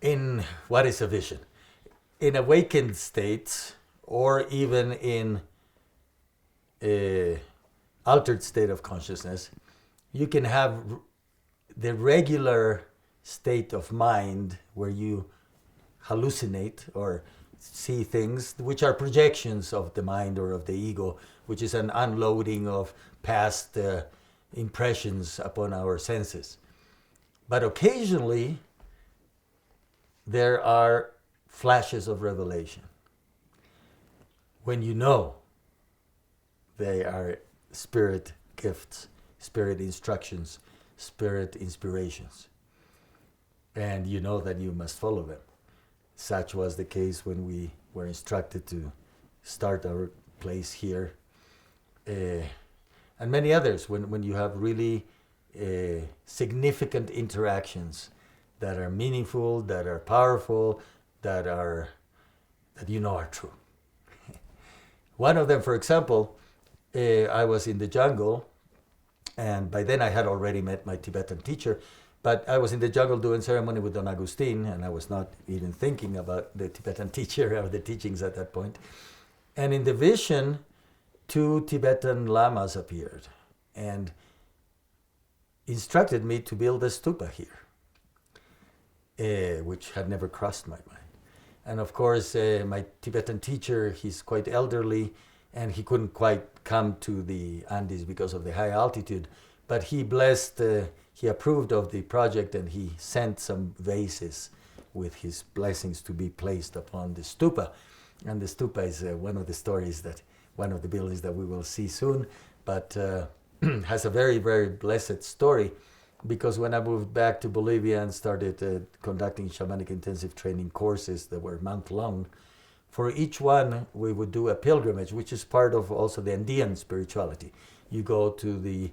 In what is a vision? In awakened states, or even in a altered state of consciousness, you can have the regular state of mind where you hallucinate or see things which are projections of the mind or of the ego, which is an unloading of past impressions upon our senses. But occasionally there are flashes of revelation when you know they are spirit gifts, spirit instructions, spirit inspirations, and you know that you must follow them. Such was the case when we were instructed to start our place here, and many others, when you have really significant interactions that are meaningful, that are powerful, that you know are true. One of them, for example, I was in the jungle, and by then I had already met my Tibetan teacher, but I was in the jungle doing ceremony with Don Agustin, and I was not even thinking about the Tibetan teacher or the teachings at that point. And in the vision, two Tibetan lamas appeared and instructed me to build a stupa here, which had never crossed my mind. And of course, my Tibetan teacher, he's quite elderly, and he couldn't quite come to the Andes because of the high altitude, but he blessed, he approved of the project, and he sent some vases with his blessings to be placed upon the stupa. And the stupa is one of the stories that, one of the buildings that we will see soon, but has a very, very blessed story, because when I moved back to Bolivia and started conducting shamanic intensive training courses that were month-long, for each one we would do a pilgrimage, which is part of also the Andean spirituality. You go to the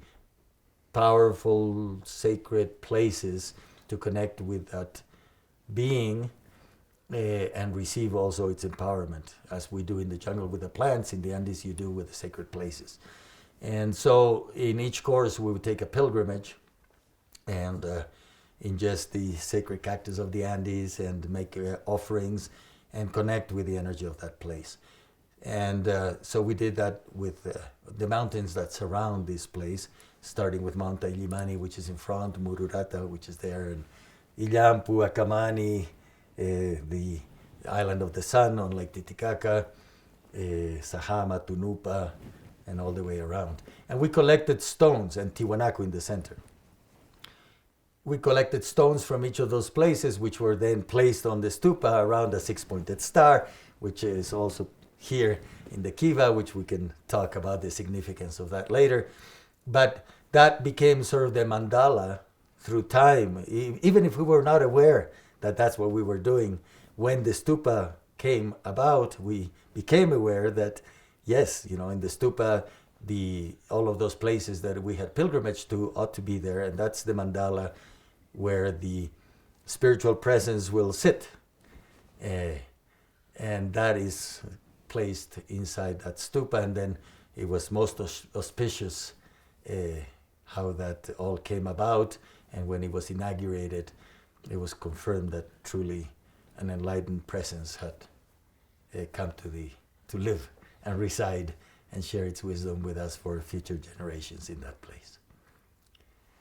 powerful, sacred places to connect with that being and receive also its empowerment, as we do in the jungle with the plants. In the Andes, you do with the sacred places. And so in each course, we would take a pilgrimage and ingest the sacred cactus of the Andes and make offerings and connect with the energy of that place. And so we did that with the mountains that surround this place, starting with Mount Illimani, which is in front, Mururata, which is there, and Illampu, Akamani, the island of the sun on Lake Titicaca, Sahama, Tunupa, and all the way around. And we collected stones, and Tiwanaku in the center. We collected stones from each of those places, which were then placed on the stupa around a six-pointed star, which is also here in the kiva, which we can talk about the significance of that later. But that became sort of the mandala through time, even if we were not aware that that's what we were doing. When the stupa came about, we became aware that, yes, you know, in the stupa, all of those places that we had pilgrimage to ought to be there, and that's the mandala where the spiritual presence will sit. And that is placed inside that stupa, and then it was most auspicious how that all came about, and when it was inaugurated, it was confirmed that truly an enlightened presence had come to live and reside and share its wisdom with us for future generations in that place.